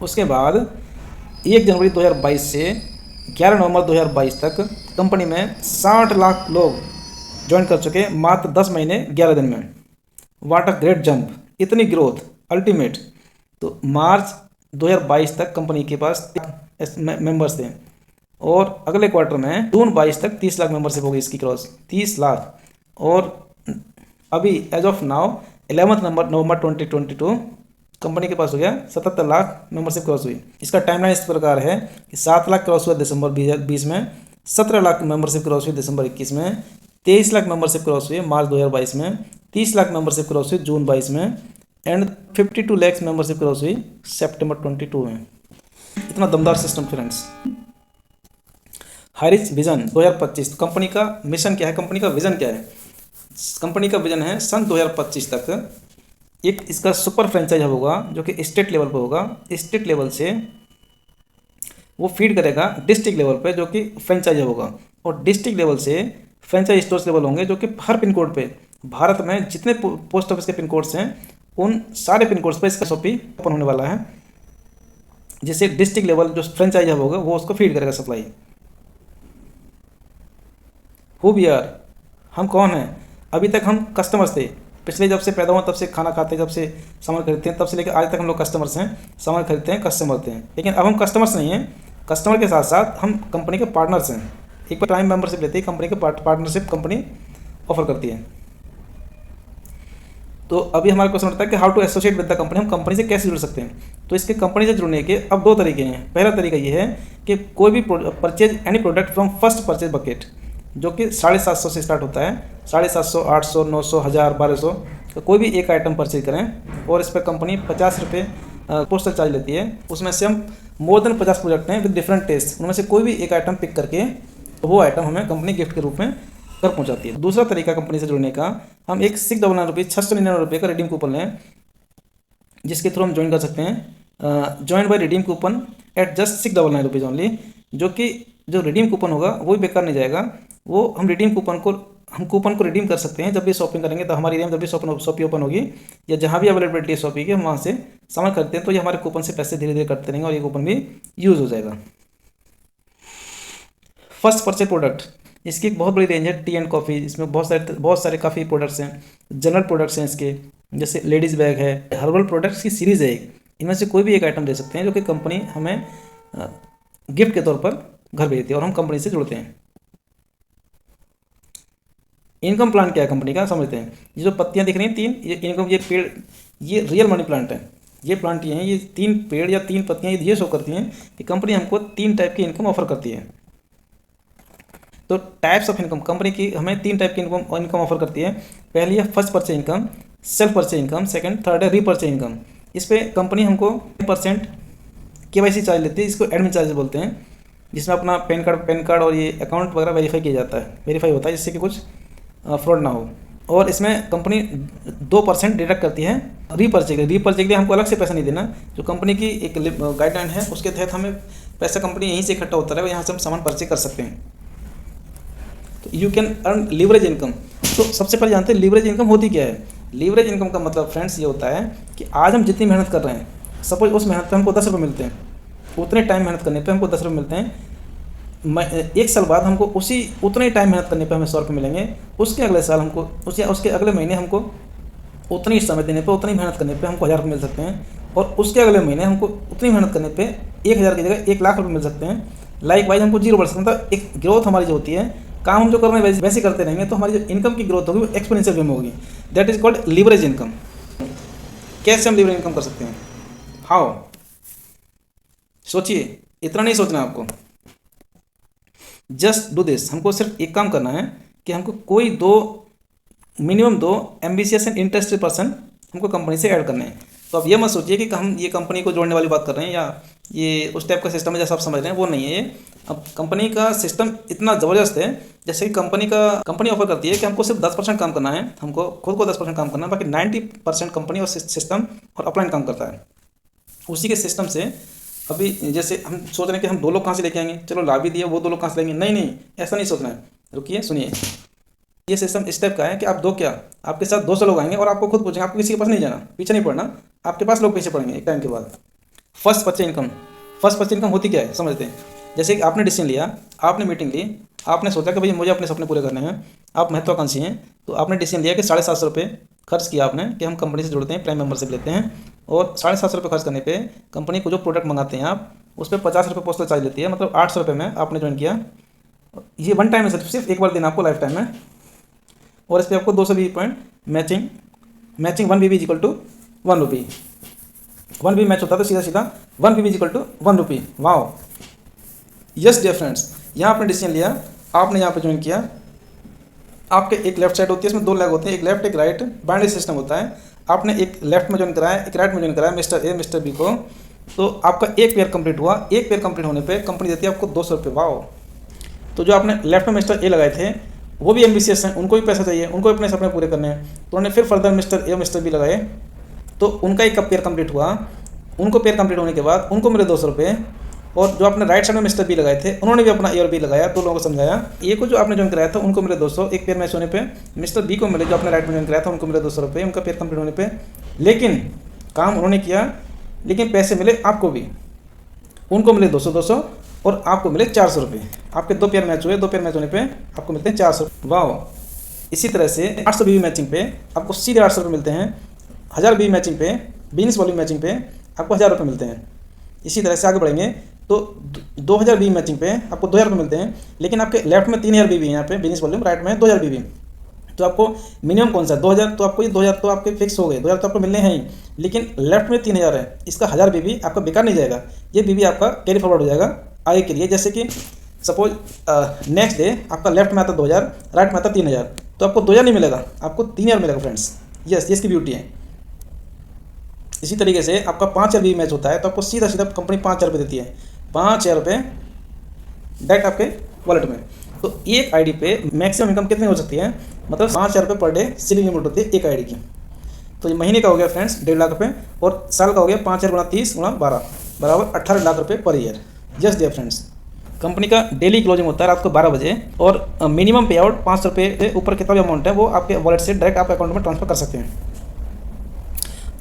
उसके बाद 1 जनवरी 2022 से 11 नवंबर 2022 तक कंपनी में 60 लाख लोग ज्वाइन कर चुके हैं मात्र 10 महीने 11 दिन में। वाट अ ग्रेट जंप, इतनी ग्रोथ अल्टीमेट। तो मार्च 2022 तक कंपनी के पास मेंबर्स थे और अगले क्वार्टर में जून 22 तक 30 लाख मेंबरशिप हो गई इसकी क्रॉस, 30 लाख। और अभी एज ऑफ नाउ 11 नवंबर 2022 कंपनी के पास हो गया 77 लाख मेंबरशिप क्रॉस हुई। इसका टाइमलाइन इस प्रकार है कि 7 लाख क्रॉस हुआ दिसंबर 2020 में, 17 लाख मेंबरशिप क्रॉस हुई दिसंबर 21 में, 23 लाख मेंबरशिप क्रॉस हुई मार्च 2022 में, 30 लाख मेंबरशिप क्रॉस हुई जून 22 में एंड 52 लाख मेंबरशिप क्रॉस हुई सितंबर 22 में। इतना दमदार सिस्टम फ्रेंड्स। हाइरिच विजन 2025, कंपनी का मिशन क्या है, कंपनी का विजन क्या है? कंपनी का विजन है सन 2025 तक एक इसका सुपर फ्रेंचाइज हब होगा जो कि स्टेट लेवल पर होगा। स्टेट लेवल से वो फीड करेगा डिस्ट्रिक्ट लेवल पे जो कि फ्रेंचाइज होगा, और डिस्ट्रिक्ट लेवल से फ्रेंचाइज स्टोर्स लेवल होंगे जो कि हर पिन कोड पे भारत में जितने पोस्ट ऑफिस के पिन कोड्स हैं उन सारे पिन कोड्स पर इसका शॉपी ओपन होने वाला है, जिससे डिस्ट्रिक्ट लेवल जो फ्रेंचाइज हब होगा वो उसको फीड करेगा सप्लाई। हु वी आर, हम कौन हैं? अभी तक हम कस्टमर्स थे, पिछले जब से पैदा हुआ तब से खाना खाते हैं, जब से सामान खरीदते हैं तब से लेकर आज तक हम लोग कस्टमर्स हैं, सामान खरीदते हैं, कस्टमर थे। लेकिन अब हम कस्टमर्स नहीं हैं, कस्टमर के साथ साथ हम कंपनी के पार्टनर्स हैं। एक बार प्राइम मेंबरशिप लेते हैं कंपनी के पार्टनरशिप कंपनी ऑफर करती है। तो अभी हमारा क्वेश्चन उठता है कि how to associate with the company, हम कंपनी से कैसे जुड़ सकते हैं? तो इसके कंपनी से जुड़ने के अब 2 तरीके हैं। पहला तरीका ये है कि कोई भी purchase any product from first purchase bucket जो कि 750 से स्टार्ट होता है, 750, 800, 900, 1000, 1200 तो कोई भी एक आइटम परचेज करें और इस पर कंपनी 50 रुपये पोस्टल चार्ज लेती है। उसमें से हम मोर देन 50 प्रोडक्ट हैं विद डिफरेंट टेस्ट, उनमें से कोई भी एक आइटम पिक करके वो आइटम हमें कंपनी गिफ्ट के रूप में घर पहुंचाती है। दूसरा तरीका कंपनी से जुड़ने का, हम एक 699 रुपये 699 रुपये का रिडीम कूपन लें जिसके थ्रू हम ज्वाइन कर सकते हैं। Join by redeem coupon at just 699 rupees only, जो कि जो रिडीम कूपन होगा वो भी बेकार नहीं जाएगा। वो हम रिडीम कूपन को रिडीम कर सकते हैं जब भी शॉपिंग करेंगे, तो हमारी एरिया में जब भी शॉपी ओपन होगी या जहाँ भी अवेलेबिलिटी है शॉपी की, हम वहाँ से सामान खरीदते हैं तो ये हमारे कूपन से पैसे धीरे धीरे कटते रहेंगे और ये कूपन भी यूज़ हो जाएगा। फर्स्ट परचेज प्रोडक्ट, इसकी एक बहुत बड़ी रेंज है टी एंड कॉफ़ी, इसमें बहुत सारे काफ़ी प्रोडक्ट्स हैं, जनरल प्रोडक्ट्स हैं इसके, जैसे लेडीज़ बैग है, हर्बल प्रोडक्ट्स की सीरीज़ है एक, इनमें से कोई भी एक आइटम दे सकते हैं जो कि कंपनी हमें गिफ्ट के तौर पर घर भेजती है और हम कंपनी से जुड़ते हैं। इनकम प्लान क्या है कंपनी का समझते हैं। ये जो पत्तियां दिख रही हैं 3, ये इनकम, ये पेड़, ये रियल मनी प्लांट है। ये प्लांट ये हैं, ये 3 पेड़ या 3 पत्तियां ये शो करती हैं कि कंपनी हमको 3 टाइप की इनकम ऑफर करती है। तो टाइप्स ऑफ इनकम, कंपनी की हमें 3 टाइप की इनकम ऑफर करती है। पहली है first purchase income, self purchase income, second third है रीपरचेज इनकम। इस पर कंपनी हमको 10% KYC चार्ज लेती है, इसको एडमिन चार्ज बोलते हैं, जिसमें अपना पैन कार्ड और ये अकाउंट वगैरह वेरीफाई होता है जिससे कि कुछ फ्रॉड ना हो। और इसमें कंपनी 2% डिडक्ट करती है रीपरचेज के लिए हमको अलग से पैसा नहीं देना। जो कंपनी की एक गाइडलाइन है उसके तहत हमें पैसा कंपनी यहीं से इकट्ठा होता है, यहाँ से हम सामान परचेज कर सकते हैं। तो you can earn leverage income. तो सबसे पहले जानते हैं लीवरेज इनकम होती क्या है। लीवरेज इनकम का मतलब फ्रेंड्स ये होता है कि आज हम जितनी मेहनत कर रहे हैं, सपोज उस मेहनत पे हमको 10 रुपये मिलते हैं, उतने टाइम मेहनत करने पे हमको 10 रुपये मिलते हैं। 1 साल बाद हमको उतने टाइम मेहनत करने पे हमें 100 रुपये मिलेंगे। उसके अगले साल हमको उसके अगले महीने हमको उतनी ही समय देने पे, उतनी मेहनत करने पे हमको 1000 रुपये मिल सकते हैं। और उसके अगले महीने हमको उतनी मेहनत करने पे 1000 की जगह 1 लाख रुपये मिल सकते हैं। लाइक वाइज हमको 0 बढ़ सकता है। मतलब एक ग्रोथ हमारी जो होती है, काम हम जो कर रहे हैं वैसे करते रहेंगे तो हमारी जो इनकम की ग्रोथ होगी वो एक्सपोनेंशियल वे में होगी। That is called leverage income. कैसे हम लीवरेज इनकम कर सकते हैं? हाउ? सोचिए, इतना नहीं सोचना आपको, जस्ट डू दिस। हमको सिर्फ एक काम करना है कि हमको कोई minimum 2 ambitious and interested person हमको कंपनी से ऐड करने हैं। तो अब ये मत सोचिए कि हम ये कंपनी को जोड़ने वाली बात कर रहे हैं या ये उस टाइप का सिस्टम है जैसा आप समझ रहे हैं, वो नहीं है ये। अब कंपनी का सिस्टम इतना ज़बरदस्त है, जैसे कि कंपनी ऑफर करती है कि हमको सिर्फ 10% काम करना है, हमको खुद को 10% काम करना है, बाकी 90% कंपनी और सिस्टम और अपलाइन काम करता है। उसी के सिस्टम से अभी जैसे हम सोच रहे हैं कि हम 2 लोग कहाँ से लेके आएंगे, चलो ला भी दिए, वो 2 लोग कहाँ से लेंगे, नहीं, ऐसा नहीं सोचना है। रुकिए, सुनिए, ये सिस्टम इस टाइप का है कि आप आपके साथ 200 लोग आएंगे और आपको खुद पूछेंगे, आपको किसी के पास नहीं जाना, पीछे नहीं पड़ना, आपके पास लोग पीछे पड़ेंगे एक टाइम के बाद। First purchase income, first person income होती क्या है समझते हैं। जैसे कि आपने डिसीजन लिया, आपने मीटिंग ली, आपने सोचा कि भाई मुझे अपने सपने पूरे करने हैं, आप महत्वाकांक्षी हैं, तो आपने डिसीजन लिया कि 750 रुपये खर्च किया आपने कि हम कंपनी से जुड़ते हैं, प्राइम मेंबरशिप लेते हैं, और 750 रुपये खर्च करने पे कंपनी को जो प्रोडक्ट मंगाते हैं आप उस पर 50 रुपये पोस्टल चार्ज लेती है, मतलब 800 रुपये में आपने ज्वाइन किया। ये वन टाइम है, सिर्फ एक बार देना आपको लाइफ टाइम में, और इस पर आपको 220 point matching 1 BB is equal to 1 rupee. 1 BB match होता है तो सीधा सीधा 1 BB is equal to 1 rupee. Wow, yes dear friends, यहाँ आपने डिसीजन लिया, आपने यहाँ पे ज्वाइन किया। आपके एक लेफ्ट साइड होती है, इसमें 2 लेग होते हैं, एक लेफ्ट एक राइट, बाइनरी सिस्टम होता है। आपने एक लेफ्ट में ज्वाइन कराया, एक राइट में ज्वाइन कराया, मिस्टर ए मिस्टर बी को, तो आपका एक पेयर कंप्लीट हुआ। एक पेयर कंप्लीट होने पे कंपनी देती है आपको 200 रुपये। वाओ, तो जो आपने लेफ्ट में मिस्टर ए लगाए थे वो भी एम्बिशियस हैं, उनको भी पैसा चाहिए, उनको भी अपने सपने पूरे करने हैं, तो उन्होंने फिर further mister A mister B लगाए, तो उनका एक पेयर कंप्लीट हुआ। उनको पेयर कंप्लीट होने के बाद उनको मिले 200 रुपये, और जो आपने राइट साइड में मिस्टर बी लगाए थे उन्होंने भी अपना ए और बी लगाया, 2 लोगों को समझाया। ए को जो आपने ज्वाइन कराया था उनको मिले 200, एक पेयर मैच होने पे। मिस्टर बी को मिले, जो आपने राइट में ज्वाइन कराया था उनको मिले 200 रुपये उनका पेयर कंप्लीट होने पे। लेकिन काम उन्होंने किया, लेकिन पैसे मिले आपको भी, उनको मिले 200 और आपको मिले 400 रुपये। आपके 2 पेयर मैच हुए, 2 पेयर मैच होने पे आपको मिलते हैं 400। वाह, इसी तरह से 800 BB मैचिंग पे आपको सीधे 800 रुपये मिलते हैं। 1000 BB मैचिंग पे, बिजनेस वॉल्यूम मैचिंग पे आपको 1000 रुपये मिलते हैं। इसी तरह से आगे बढ़ेंगे तो 2000 BB मैचिंग पे आपको 2000 रुपये मिलते हैं। लेकिन आपके लेफ्ट में 3000 BB है यहाँ पे बिजनेस वॉल्यूम, राइट में 2000 BB, तो आपको मिनिमम कौन सा 2000, तो आपको ये 2000 तो आपके फिक्स हो गए, 2000 तो आपको मिलने हैं ही। लेकिन लेफ्ट में 3000 है, इसका 1000 BB आपका बेकार नहीं जाएगा, ये BB आपका कैरी फॉरवर्ड हो जाएगा आगे के लिए। जैसे कि सपोज नेक्स्ट डे आपका लेफ्ट में आता 2000, राइट में आता 3000, तो आपको 2000 नहीं मिलेगा, आपको 3000 मिलेगा फ्रेंड्स। यस, इसकी ब्यूटी है। इसी तरीके से आपका 5000 BB मैच होता है तो आपको सीधा सीधा कंपनी 5000 रुपये देती है, 5000 रुपये डायरेक्ट आपके वॉलेट में। तो एक आईडी पे मैक्सिमम इनकम कितनी हो सकती है, मतलब 5000 रुपये पर डे सीलिंग लिमिट होती है एक आईडी की। तो ये महीने का हो गया फ्रेंड्स 1.5 लाख रुपये, और साल का हो गया 5000 गुणा 30 गुणा 12 बराबर 18 लाख रुपये per year. Yes dear friends, company का डेली क्लोजिंग होता है रात को 12 बजे, और मिनिमम पे आउट 500 रुपये से ऊपर कितना भी अमाउंट है वो आपके वॉलेट से डायरेक्ट आपके अकाउंट में ट्रांसफर कर सकते हैं।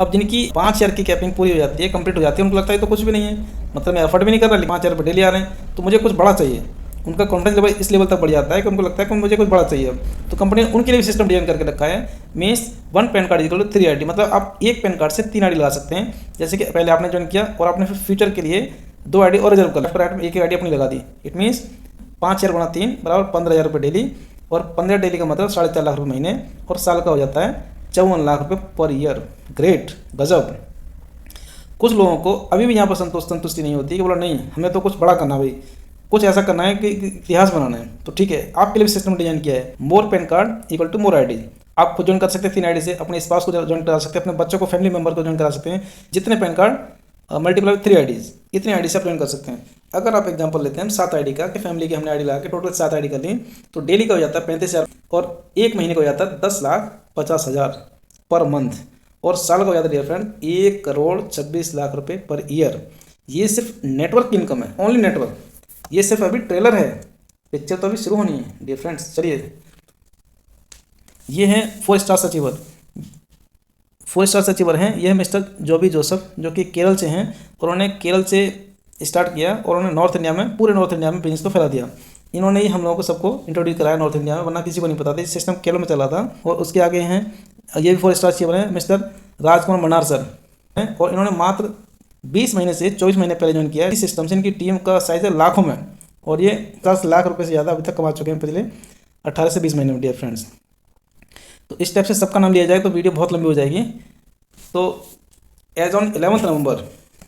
अब जिनकी 5000 की कैपिंग पूरी हो जाती है, कंप्लीट हो जाती है, उनको लगता है तो कुछ भी नहीं है, मतलब मैं एफर्ट भी नहीं कर रहा, 5000 रुपये डेली आ रहे हैं, तो मुझे कुछ बड़ा चाहिए। उनका कॉन्फिडेंस लेवल इस लेवल तक बढ़ जाता है कि उनको लगता है कि मुझे कुछ बड़ा चाहिए। तो कंपनी ने उनके लिए भी सिस्टम डिजाइन करके रखा है, means 1 PAN card equal to 3 ID, मतलब आप एक पैन कार्ड से 3 आईडी लगा सकते हैं। जैसे कि पहले आपने ज्वाइन किया और आपने फिर फ्यूचर के लिए 2 आईडी और रिजर्व कर, लेफ्ट राइट में एक आईडी अपनी लगा दी। इट मीन्स 5000 गुणा 3 बराबर 15000 रुपये डेली, और 15 डेली का मतलब 4.5 लाख रुपये महीने, और साल का हो जाता है 54 लाख रुपये पर ईयर। ग्रेट, गजब। कुछ लोगों को अभी भी यहाँ पर संतुष्टि नहीं होती कि बोला नहीं हमें तो कुछ बड़ा करना भाई, कुछ ऐसा करना है कि इतिहास बनाना है। तो ठीक है, आपके लिए भी सिस्टम डिजाइन किया है, more pan card equal to more ID. आप खुद ज्वाइन कर सकते हैं 3 आईडी से, अपने स्पाउस को ज्वाइन करा सकते हैं, अपने बच्चों को, फैमिली मेंबर को ज्वाइन करा सकते हैं। जितने पैन कार्ड मल्टीप्लाई 3 आईडीज, इतनी आईडी से आप ज्वाइन कर सकते हैं। अगर आप एग्जांपल लेते हैं 7 आईडी का, कि फैमिली की हमने आईडी लगा के टोटल 7 आईडी कर ली, तो डेली का हो जाता है 35,000, और एक महीने का हो जाता है 10,50,000 पर मंथ, और साल का हो जाता है डियर फ्रेंड 1,26,00,000 रुपये पर ईयर। ये सिर्फ नेटवर्क की इनकम है, ओनली नेटवर्क। ये सिर्फ अभी ट्रेलर है, पिक्चर तो अभी शुरू होनी है डियर फ्रेंड्स। चलिए, ये हैं 4 स्टार अचीवर। 4 स्टार अचीवर हैं, ये है मिस्टर जॉबी जोसेफ, जो कि केरल से हैं, और उन्होंने केरल से स्टार्ट किया और उन्होंने नॉर्थ इंडिया में, पूरे नॉर्थ इंडिया में बिजनेस को फैला दिया। इन्होंने ही हम लोगों को सबको इंट्रोड्यूस कराया नॉर्थ इंडिया में, वरना किसी को नहीं पता था। इस सिस्टम केरल में चला था। और उसके आगे हैं, ये भी 4 स्टार अचीवर हैं, मिस्टर राजकुमार मनार सर हैं, और इन्होंने मात्र 20 महीने से 24 महीने पहले ज्वाइन किया। इस सिस्टम से इनकी टीम का साइज है लाखों में, और ये 10 लाख रुपए से ज़्यादा अभी तक कमा चुके हैं पिछले 18 से 20 महीने में डियर फ्रेंड्स। तो इस टाइप से सबका नाम लिया जाए तो वीडियो बहुत लंबी हो जाएगी। तो एज ऑन 11 नवंबर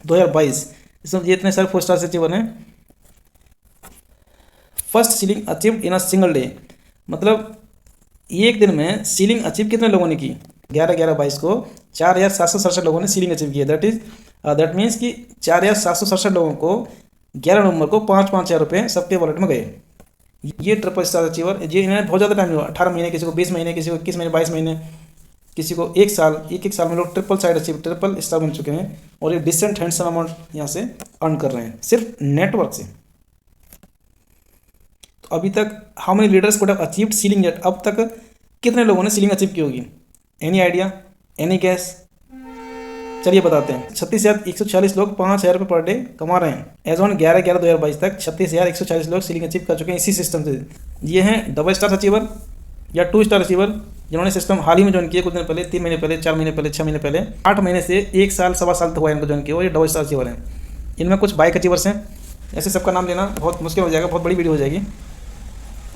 2022 इसमें ये इतने सारे 4 स्टार अचीवर हैं। First ceiling achieved in a single day, मतलब एक दिन में सीलिंग अचीव कितने लोगों ने की, 11/11/22 को 4767 लोगों ने सीलिंग अचीव की है। दैट मीन्स कि 4767 लोगों को 11 नवंबर को 5-5 हज़ार रुपये सबके वॉलेट में गए। ये ट्रिपल स्टार अचीवर, ये इन्हें बहुत ज़्यादा टाइम हुआ, 18 महीने, किसी को 20 महीने, किसी को 21 महीने, 22 महीने, किसी को 1 साल, एक साल में लोग ट्रिपल स्टार बन चुके हैं, और ये डिसेंट हैंडसम अमाउंट यहाँ से अर्न कर रहे हैं सिर्फ नेटवर्क से। तो अभी तक how many leaders could have achieved ceiling yet, अब तक कितने लोगों ने सीलिंग अचीव की होगी? Any idea, any gas? चलिए बताते हैं। 36,146 लोग 5,000 रुपये पर डे कमा रहे हैं। एज ऑन 11/11/2022 तक 36,146 लोग सीलिंग अचीव कर चुके हैं इसी सिस्टम से। ये हैं डबल स्टार अचीवर या 2 स्टार अचीवर, जिन्होंने सिस्टम हाल ही में ज्वाइन किया, कुछ दिन पहले, 3 महीने पहले, 4 महीने पहले, 6 महीने पहले, 8 महीने से 1 साल 1.25 साल तक हुआ इनको ज्वाइन किया, और ये डबल स्टार अचीवर हैं। इनमें कुछ बाइक अचीवर्स हैं, ऐसे सबका नाम लेना बहुत मुश्किल हो जाएगा, बहुत बड़ी वीडियो हो जाएगी।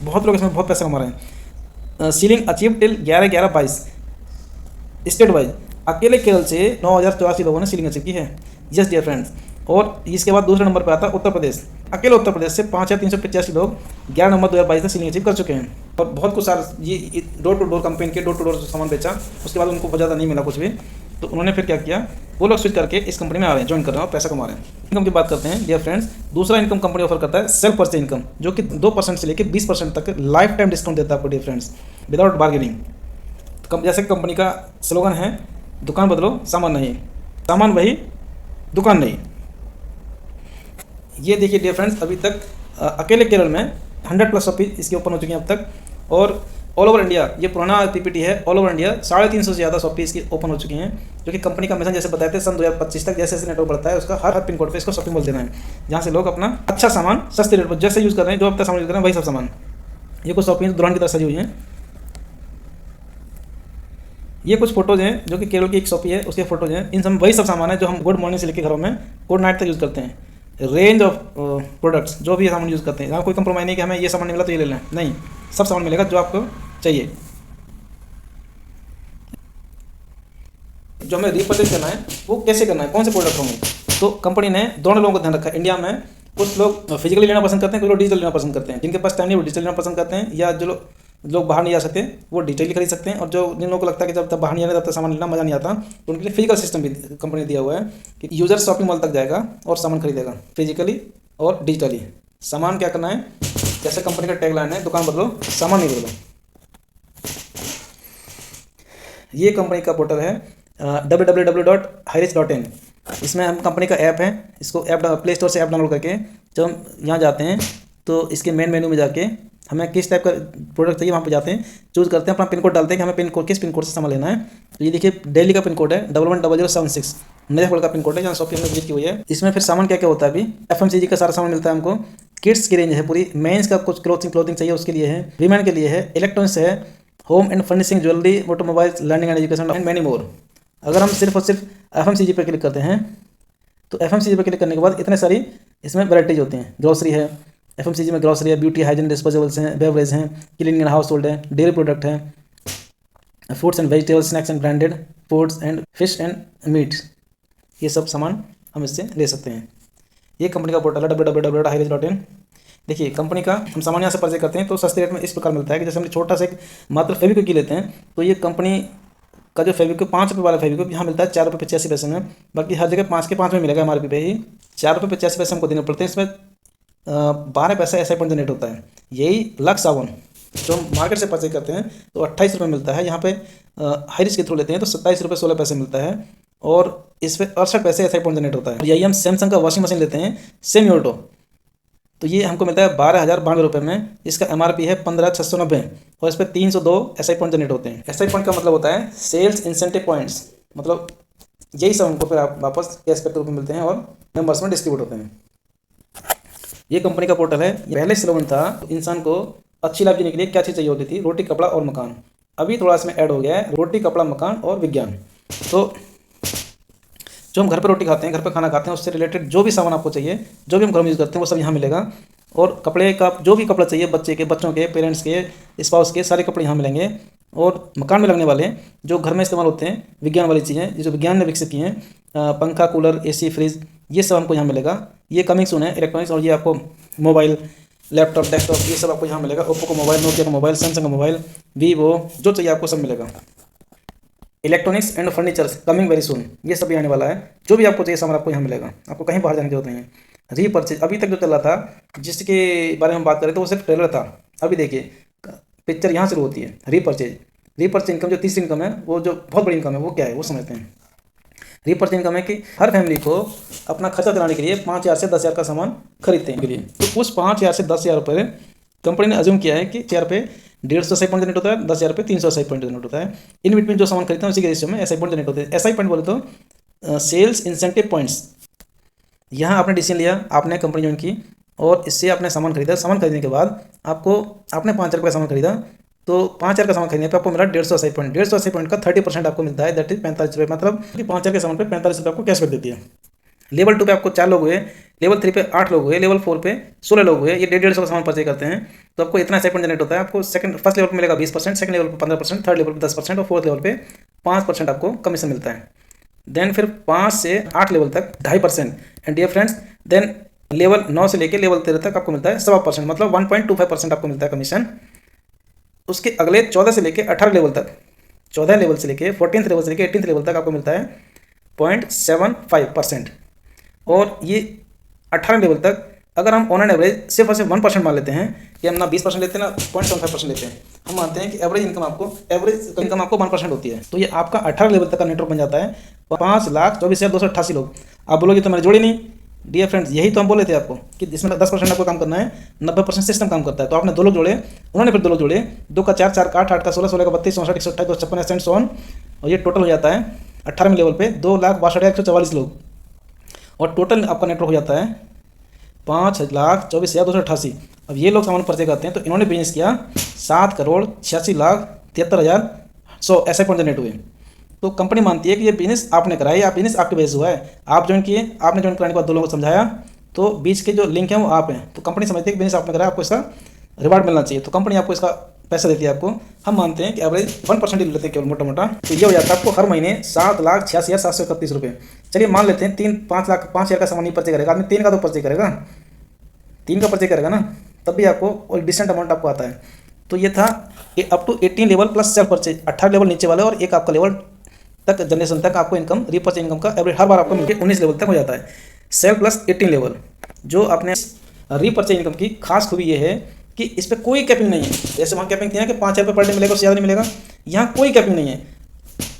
बहुत लोग इसमें बहुत पैसा कमा रहे हैं। Ceiling achieve till 11/11/22 state wise अकेले केरल से 9,084 लोगों ने सीलिंग अचीव की है। Yes dear friends. और इसके बाद दूसरे नंबर पर आता है उत्तर प्रदेश। अकेले उत्तर प्रदेश से 5,385 लोग 11 नवंबर 2022 तक सीलिंग अचीव कर चुके हैं। और बहुत कुछ सारा ये डोर टू डोर कंपेन के डोर टू डोर सामान बेचा, उसके बाद उनको बहुत ज़्यादा नहीं मिला कुछ भी, तो उन्होंने फिर क्या किया, वो लोग स्विच करके इस कंपनी में आ रहे हैं, ज्वाइन कर रहे हैं और पैसा कमा रहे हैं। इनकम की बात करते हैं डियर फ्रेंड्स। दूसरा इनकम कंपनी ऑफर करता है सेल्फ परचेज इनकम, जो कि 2% से लेकर 20% तक लाइफ टाइम डिस्काउंट देता है आपको डियर फ्रेंड्स, विदाउट बार्गेनिंग। जैसे कंपनी का स्लोगन है, दुकान बदलो सामान नहीं, सामान वही दुकान नहीं। ये देखिए डियर फ्रेंड्स, अभी तक अकेले केरल में 100+ शॉपीज इसकी ओपन हो चुकी हैं अब तक, और ऑल ओवर इंडिया, ये पुराना पीपीटी है, ऑल ओवर इंडिया 350 से ज़्यादा शॉपीज इसकी ओपन हो चुकी हैं, जो कि कंपनी का मिशन जैसे बताए थे सन 2025 तक, जैसे जैसे नेटवर्क बढ़ता है उसका हर पिन कोड पे इसको शॉपिंग मॉल देना है, जहाँ से लोग अपना अच्छा सामान सस्ते रेट पर जैसे यूज़ कर रहे हैं, जो अब तक सामान यूज़ कर रहे हैं वही सब सामान। ये कुछ शॉपिंग दुल्हन की तरह सजी हुई हैं। ये कुछ फोटोज़ हैं जो कि केरल की एक शॉपी है, उसके फोटोज़ हैं। इन सब वही सब सामान है जो हम गुड मॉर्निंग से लेकर घरों में गुड नाइट तक यूज़ करते हैं। रेंज ऑफ प्रोडक्ट्स जो भी सामान यूज़ करते हैं, यहाँ कोई कंप्रोमाइज़ नहीं कि हमें ये सामान नहीं मिला तो ये ले लें, नहीं, सब सामान मिलेगा जो आपको चाहिए। जो हमें रिपर्चेज करना है वो कैसे करना है, कौन से प्रोडक्ट होंगे, तो कंपनी ने दोनों लोगों को ध्यान रखा है। इंडिया में कुछ लोग फिजिकली लेना पसंद करते हैं, कुछ लोग डिजिटल लेना पसंद करते हैं। जिनके पास टाइम नहीं वो डिजिटल लेना पसंद करते हैं, या जो लोग बाहर नहीं जा सकते वो डिजिटली खरीद सकते हैं। और जो जिन लोगों को लगता है कि जब तक बाहर नहीं आने तब तक सामान लेना मज़ा नहीं आता, तो उनके लिए फिजिकल सिस्टम भी कंपनी ने दिया हुआ है कि यूज़र शॉपिंग मॉल तक जाएगा और सामान खरीदेगा फिजिकली और डिजिटली। सामान क्या करना है, जैसे कंपनी का टैगलाइन है, दुकान बदलो सामान नहीं बदलो। ये कंपनी का पोर्टल है www.hirich.in। इसमें हम कंपनी का ऐप है, इसको ऐप प्ले स्टोर से ऐप डाउनलोड करके जब हम यहाँ जाते हैं तो इसके मेन मेन्यू में जाके हमें किस टाइप का प्रोडक्ट चाहिए वहाँ पे जाते हैं, चूज़ करते हैं, अपना पिन कोड डालते हैं कि हमें पिन कोड किस पिन कोड से सामान लेना है। तो ये देखिए दिल्ली का पिन कोड है 110076, मेरठ का पिन कोड है जहाँ शॉपिंग हमने विजिट की हुई है। इसमें फिर सामान क्या क्या होता है, अभी FMCG का सारा सामान मिलता है हमको। किड्स की रेंज है पूरी, मेंस का कुछ क्लोथिंग चाहिए उसके लिए है, वीमेन के लिए है, इलेक्ट्रॉनिक्स है, home and furnishing, jewellery, automobiles, learning and education and many more. अगर हम सिर्फ और सिर्फ FMCG पर क्लिक करते हैं तो FMCG पर क्लिक करने के बाद इतने सारी इसमें वैराइटीज होती हैं। ग्रोसरी है, FMCG में ग्रोसरी है, ब्यूटी हाइजीन डिस्पोजेबल्स हैं, बेवरेज हैं, क्लीनिंग एंड हाउस होल्ड है, डेयरी प्रोडक्ट है, fruits and vegetables, snacks and branded foods and fish and meets. ये सब सामान हम इससे ले सकते हैं। ये कंपनी का पोर्टल है www.hirich.in। देखिए कंपनी का हम सामान यहाँ से परचेज करते हैं तो सस्ते रेट में इस प्रकार मिलता है कि जैसे हमने छोटा सा एक मात्र फेविक्विक की लेते हैं तो ये कंपनी का जो फेविक्विक 5 रुपये वाला फेविक्विक यहाँ मिलता है 4.85 में। बाकी हर जगह 5 के 5 में मिलेगा, MRP पे ही 4.85 हमको देने पड़ते हैं। इसमें 12 पैसा ऐसा पॉइंट जनरेट होता है। यही लक्स साबुन जो हम मार्केट से परचेज करते हैं तो 28 रुपये मिलता है, यहाँ पे हाइरिच के थ्रू लेते हैं तो 27 रुपये 16 पैसे मिलता है, और इस पर 68 पैसे ऐसा पॉइंट जनरेट होता है। यही हम सैमसंग का वॉशिंग मशीन लेते हैं सेमी ऑटो, तो ये हमको मिलता है 12,092 रुपये में। इसका MRP है 15,690 और इस पर 302 SI पॉइंट जनरेट होते हैं। SI पॉइंट का मतलब होता है सेल्स इंसेंटिव पॉइंट्स, मतलब यही सब हमको फिर आप वापस कैशबैक के रूप में मिलते हैं और मेंबर्स में डिस्ट्रीब्यूट होते हैं। ये कंपनी का पोर्टल है। पहले स्लोगन था इंसान को अच्छी लाइफ जीने के लिए क्या चीज़ चाहिए होती थी, रोटी कपड़ा और मकान। अभी थोड़ा इसमें ऐड हो गया है रोटी कपड़ा मकान और विज्ञान। तो जो हम घर पर रोटी खाते हैं, घर पर खाना खाते हैं, उससे रिलेटेड जो भी सामान आपको चाहिए, जो भी हम घर में यूज़ करते हैं वो सब यहाँ मिलेगा। और कपड़े का जो भी कपड़ा चाहिए, बच्चे के, बच्चों के, पेरेंट्स के, स्पाउस के, सारे कपड़े यहाँ मिलेंगे। और मकान में लगने वाले जो घर में इस्तेमाल होते हैं विज्ञान वाली चीज़ें, जो विज्ञान ने विकसित की हैं, पंखा, कूलर, AC, फ्रिज, ये सब हमको यहाँ मिलेगा। ये कमिंग सून है इलेक्ट्रॉनिक्स। और ये आपको मोबाइल, लैपटॉप, डेस्कटॉप, ये सब आपको यहाँ मिलेगा। ओप्पो का मोबाइल, नोकिया का मोबाइल, सैमसंग का मोबाइल, वीवो, जो चाहिए आपको सब मिलेगा। Electronics and furnitures coming very soon, ये सब भी आने वाला है। जो भी आपको चाहिए सामान आपको यहाँ मिलेगा, आपको कहीं बाहर जाने की जरूरत नहीं है। रीपर्चेज अभी तक जो चल रहा था, जिसके बारे में हम बात करें तो वो सिर्फ ट्रेलर था। अभी देखिए पिक्चर यहाँ शुरू होती है। रीपर्चेज इनकम जो तीसरी इनकम है, वो जो बहुत बड़ी इनकम है, वो क्या है वो समझते हैं। रीपर्चेज इनकम है कि हर फैमिली को अपना खर्चा चलाने के लिए 5,000 से 10,000 का सामान खरीदते हैं के लिए। तो उस 5,000 से 10,000 रुपये कंपनी ने अज्यूम किया है कि 1,000 रुपये 150 SI पॉइंट जनरेट होता है, 10,000 रुपये 300 SI पॉइंट जनरेट होता है। इन बिटवीन जो सामान खरीदते हैं उसी के रेशियो में SI पॉइंट जनरेट होते हैं। SI पॉइंट बोले तो सेल्स इंसेंटिव पॉइंट्स। यहाँ आपने डिसीजन लिया, आपने कंपनी ज्वाइन की और इससे आपने सामान खरीदा। सामान खरीदने के बाद आपको आपने 5,000 रुपये का सामान खरीदा, तो 5,000 का सामान खरीदने पर आपको मिला 150 पॉइंट। 150 पॉइंट का 30% आपको मिलता है, दैट इज 45 रुपये। मतलब कि 5,000 के सामान पे 45 रुपये आपको कैशबैक देती है। लेवल 2 पे आपको 4 लोग हुए, लेवल 3 पे 8 लोग हुए, लेवल 4 पे 16 लोग हुए। ये 150 का सामान परचेज करते हैं तो आपको इतना पॉइंट जनरेट होता है। आपको फर्स्ट लेवल पर मिलेगा 20%, सेकंड लेवल पर 15%, थर्ड लेवल पर 10% और फोर्थ लेवल पे 5% आपको कमीशन मिलता है। देन फिर 5 से 8 लेवल तक 2.5%। And dear friends, then level 9 से लेकर लेवल 13 तक आपको मिलता है 7%, मतलब 1.25% आपको मिलता है कमीशन। उसके अगले 14 से लेकर 18 लेवल तक, 14 लेवल से लेकर 14th लेवल से लेकर 18th लेवल तक आपको मिलता है 0.75%। और ये 18 लेवल तक अगर हम ऑन एन एवरेज सिर्फ और सिर्फ 1% मान लेते हैं कि हम ना 20% लेते हैं ना 0.75% लेते हैं, हम मानते हैं कि एवरेज इनकम आपको 1% होती है, तो ये आपका 18 लेवल तक का नेटवर्क बन जाता है। 5,24,288 लोग। आप बोलोगे तो मैंने जोड़े नहीं। डियर फ्रेंड्स, यही तो हम बोले थे आपको कि इसमें 10% आपको काम करना है, 90% सिस्टम काम करता है। तो आपने 2 लोग जोड़े, उन्होंने फिर 2 लोग जोड़े, 2 का 4, 4 का 8, 8 का 16, 16 का 32, 64, 128, 256 एंड सो ऑन, और ये टोटल हो जाता है 18वें लेवल पे 2,62,144 लोग। और टोटल आपका नेटवर्क हो जाता है 5,24,288। अब ये लोग सामान परचेज करते हैं, तो इन्होंने बिजनेस किया 7,86,73,100 ऐसे पॉइंट जनरेट हुए। तो कंपनी मानती है कि ये बिजनेस आपने कराया, या बिजनेस आपके बेस हुआ है, आप ज्वाइन किए, आपने ज्वाइन कराने के बाद 2 लोगों को समझाया, तो बीच के जो लिंक हैं वो आप हैं। तो कंपनी समझती है कि बिजनेस आपने कराया, आपको इसका रिवार्ड मिलना चाहिए, तो कंपनी आपको इसका पैसा देती है आपको। हम मानते हैं कि एवरेज 1% ही लेते हैं केवल, मोटा मोटा। तो ये हो जाता है आपको हर महीने 7,86,731 रुपये। चलिए मान लेते हैं 5,00,000 का सामान नहीं परचेज करेगा आदमी, 3 का तो परचेज करेगा, 3 का परचेज करेगा ना, तब भी आपको एक डिसेंट अमाउंट आपको आता है। तो ये था कि up to 18 level plus self purchase, 18 level नीचे वाले और एक आपका लेवल तक जनरेशन तक आपको इनकम रीपर्चेज इनकम का एवरेज हर बार आपको मिलकर 19 लेवल तक हो जाता है। सेल्फ प्लस 18 लेवल जो अपने रीपर्चेज इनकम की खास खूबी ये है कि इस पर कोई कैपिंग नहीं है। जैसे वहाँ कैपिंग थी ना कि 5,000 रुपये पर डे मिलेगा, उससे ज़्यादा नहीं मिलेगा, यहाँ कोई कैपिंग नहीं है।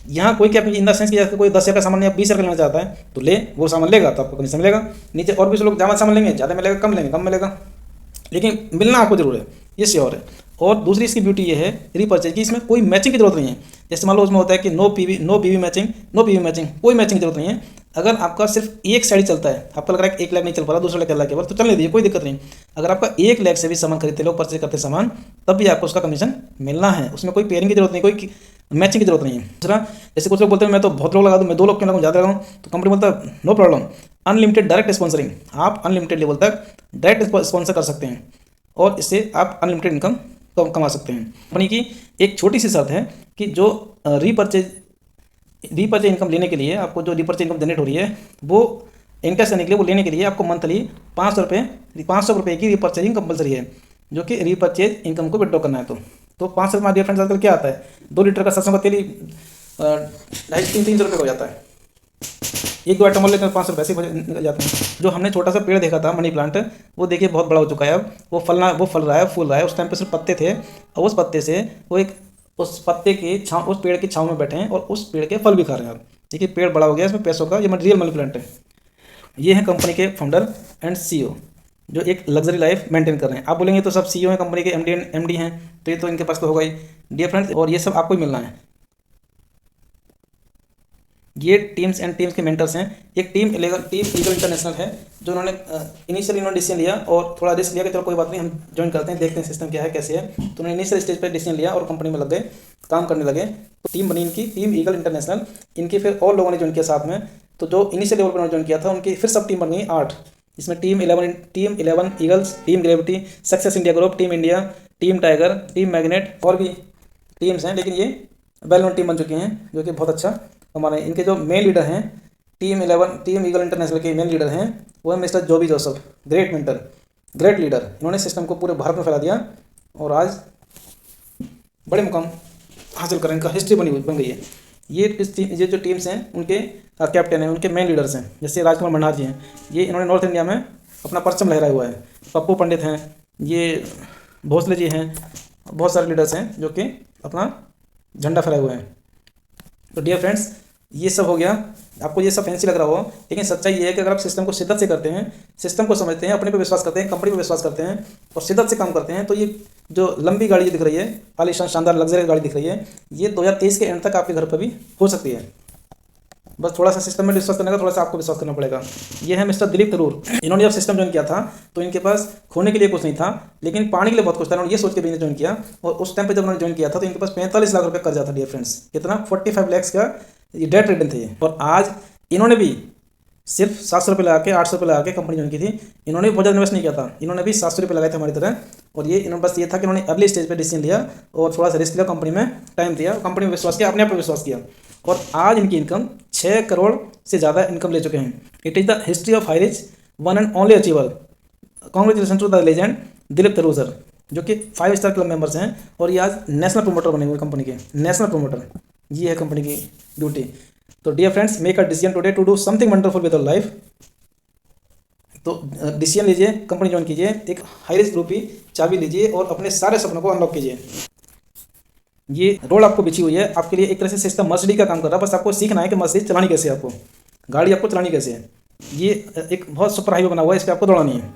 यहाँ कोई कैपिंग इन द सेंस कि जैसे कोई 10,000 का सामान या 20,000 का लेना चाहता है तो ले, वो सामान लेगा तो आपको कमीशन मिलेगा। नीचे और भी लोग ज़्यादा सामान लेंगे, ज़्यादा मिलेगा, कम लेंगे कम मिलेगा, लेकिन मिलना आपको जरूर है, ये श्योर है। और दूसरी इसकी ब्यूटी ये है रीपर्चेज की, इसमें कोई मैचिंग की जरूरत नहीं है। जैसे मान लो उसमें होता है कि नो पीवी मैचिंग, कोई मैचिंग की जरूरत नहीं है। अगर आपका सिर्फ एक साइड चलता है, आपको लग रहा है कि 1 लाख नहीं चल पा रहा, दूसरा लाख केवल, तो चलने दीजिए, कोई दिक्कत नहीं। अगर आपका 1 लाख से भी सामान खरीदते लोग परचेज करते सामान, तब भी आपको उसका कमीशन मिलना है, उसमें कोई पेयरिंग की जरूरत नहीं, कोई मैचिंग की जरूरत नहीं है। दूसरा, जैसे कुछ लोग बोलते हैं मैं तो बहुत लोग लगा दूँ, मैं 2 लोग क्यों लगाऊँ, ज़्यादा लगाऊँ, तो कंपनी बोलता है no problem, unlimited direct sponsoring, आप अनलिमिटेड लेवल तक डायरेक्ट स्पॉन्सर कर सकते हैं और इससे आप अनलिमिटेड इनकम कमा सकते हैं। कंपनी की एक छोटी सी शर्त है कि जो रीपर्चेज इनकम लेने के लिए आपको, जो रीपर्चेज इनकम जनरेट हो रही है वो इनकम करने के लिए, वो लेने के लिए आपको मंथली 500 रुपये की रीपर्चेजिंग कंपलसरी है, जो कि रीपर्चेज इनकम को विड्रॉ करना है। तो 500 रुपये डियर फ्रेंड्स आजकल क्या आता है, 2 लीटर का सरसों का तेल ही 250-300 रुपये का हो जाता है। 1-2 आइटम और लेकर 500 रुपये ऐसे निकल जाते हैं। जो हमने छोटा सा पेड़ देखा था मनी प्लांट, वो देखिए बहुत बड़ा हो चुका है अब, वो फल रहा है, फूल रहा है। उस टाइम पे सिर्फ पत्ते थे और उस पत्ते से वो उस पत्ते की छाँव, उस पेड़ की छाँव में बैठे हैं और उस पेड़ के फल भी खा रहे हैं। अब देखिए पेड़ बड़ा हो गया, इसमें पैसों का, ये रियल मनी प्लांट है। ये है कंपनी के फाउंडर एंड CEO जो एक लग्जरी लाइफ मेंटेन कर रहे हैं। आप बोलेंगे तो सब CEO हैं, कंपनी के MD हैं, तो ये तो इनके पास तो होगा ही डियर फ्रेंड्स, और ये सब आपको ही मिलना है। ये टीम्स के मेंटर्स हैं। एक टीम ईगल इंटरनेशनल है, जो उन्होंने इनिशियली डिसीजन लिया और थोड़ा रिस्क लिया कि चलो कोई बात नहीं, हम ज्वाइन करते हैं, देखते हैं सिस्टम क्या है कैसे है। तो उन्होंने इनिशियल स्टेज पर डिसीजन लिया और कंपनी में लग गए, काम करने लगे। तो टीम बनी इनकी, टीम ईगल इंटरनेशनल। इनके फिर और लोगों ने ज्वाइन किया साथ में, तो जो इनिशियल लेवल पर उन्होंने ज्वाइन किया था उनकी फिर सब टीम बन गई 8। इसमें team 11 eagles, team gravity, success India group, team India, team tiger, team magnet, और भी टीम्स हैं, लेकिन ये वेल नोन टीम बन चुकी हैं, जो कि बहुत अच्छा हमारे। इनके जो मेन लीडर हैं टीम ईगल इंटरनेशनल के मेन लीडर हैं वो है mister Joby Joseph, great mentor, great leader. इन्होंने सिस्टम को पूरे भारत में फैला दिया और आज बड़े मुकाम हासिल करें, इनका हिस्ट्री बन गई है। ये जो टीम्स हैं उनके कैप्टन हैं, उनके मेन लीडर्स हैं, जैसे राजकुमार भंडार जी हैं, ये इन्होंने नॉर्थ इंडिया में अपना परचम लहराया हुआ है। पप्पू पंडित हैं, ये भोसले जी हैं, बहुत सारे लीडर्स हैं जो कि अपना झंडा फहराए हुए हैं। तो डियर फ्रेंड्स, ये सब हो गया। आपको ये सब फैंसी लग रहा हो, लेकिन सच्चाई ये है कि अगर आप सिस्टम को शिद्दत से करते हैं, सिस्टम को समझते हैं, अपने पे विश्वास करते हैं, कंपनी पे विश्वास करते हैं और शिद्दत से काम करते हैं, तो ये जो लंबी गाड़ी दिख रही है, आलीशान शानदार लग्जरी गाड़ी दिख रही है, ये 2023 के एंड तक आपके घर पर भी हो सकती है। बस थोड़ा सा सिस्टम में विश्वास करने का थोड़ा सा आपको विश्वास करना पड़ेगा। ये है मिस्टर दिलीप थरूर। इन्होंने जब सिस्टम ज्वाइन किया था तो इनके पास खोने के लिए कुछ नहीं था, लेकिन पाने के लिए बहुत कुछ था। इन्होंने ये सोच के बिजनेस ज्वाइन किया, और उस टाइम पे जब उन्होंने ज्वाइन किया था तो इनके पास 45 लाख रुपये कर्जा था डियर फ्रेंड्स। कितना? 45 लैक्स का ये डेट रिटर्न थे। और आज इन्होंने भी सिर्फ 700 रुपये लगा के, 800 रुपये लगा के कंपनी ज्वाइन की थी। इन्होंने भी बहुत ज़्यादा इन्वेस्ट नहीं किया था, इन्होंने भी 700 रुपये लगाए थे हमारी तरह। और ये इन्होंने बस ये था कि उन्होंने अर्ली स्टेज पे डिसीजन लिया और थोड़ा सा रिस्क लिया, कंपनी में टाइम दिया, कंपनी में विश्वास किया, अपने आप पर विश्वास किया, और आज इनकी इनकम 6 करोड़ से ज़्यादा इनकम ले चुके हैं। It is the history of Hireach, one and only achiever. Congratulation to the legend Dilip Tharoor sir, जो कि 5 स्टार क्लब मेंबर्स हैं, और ये आज नेशनल प्रोमोटर बने हुए कंपनी के, नेशनल प्रोमोटर। ये है कंपनी की ड्यूटी। तो dear friends, make a decision today to do something wonderful with your life. तो डिसीजन लीजिए, कंपनी ज्वाइन कीजिए, एक हाईरिच ग्रुप की चाबी लीजिए और अपने सारे सपनों को अनलॉक कीजिए। ये रोड आपको बिछी हुई है, आपके लिए एक तरह से सिस्टम मर्सिडीज का काम कर रहा है। बस आपको सीखना है कि मर्सिडीज चलानी कैसे है, आपको गाड़ी आपको चलानी कैसे है। ये एक बहुत सुपर हाईवे बना हुआ है, इस पर आपको दौड़ानी है।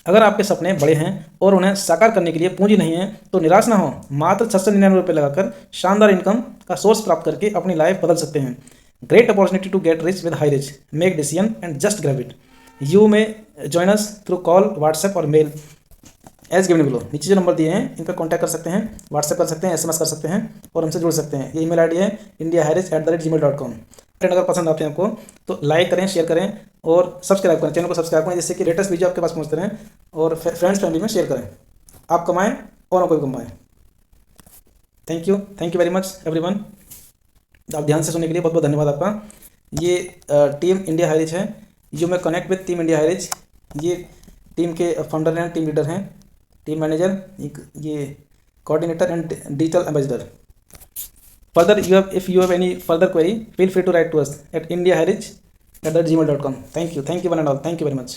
अगर आपके सपने बड़े हैं और उन्हें साकार करने के लिए पूंजी नहीं है तो निराश ना हो। मात्र 699 रुपये लगाकर शानदार इनकम का सोर्स प्राप्त करके अपनी लाइफ बदल सकते हैं। Great opportunity to get rich with Highrich. Make decision and just grab it. You में join us through call, WhatsApp और मेल एज गिवन बिलो। नीचे जो नंबर दिए हैं इन पर कॉन्टैक्ट कर सकते हैं, व्हाट्सएप कर सकते हैं, SMS कर सकते हैं और हमसे जुड़ सकते हैं। ये ईमेल ID है indiaharich@gmail.com। अगर पसंद आते हैं आपको तो लाइक करें, शेयर करें और सब्सक्राइब करें, चैनल को सब्सक्राइब करें, जिससे कि लेटेस्ट वीडियो आपके पास पहुंचते रहें, और फ्रेंड्स फैमिली में शेयर करें। आप कमाएं और कोई कमाएं। Thank you very much everyone. आप ध्यान से सुनने के लिए बहुत बहुत धन्यवाद आपका। ये टीम इंडिया हाईरिच है। यू में connect with team India Highrich. ये टीम के फाउंडर हैं, टीम लीडर हैं, टीम मैनेजर, ये coordinator and digital ambassador. Further, if you have any further query, feel free to write to us at indiaharich@gmail.com. Thank you one and all. Thank you very much.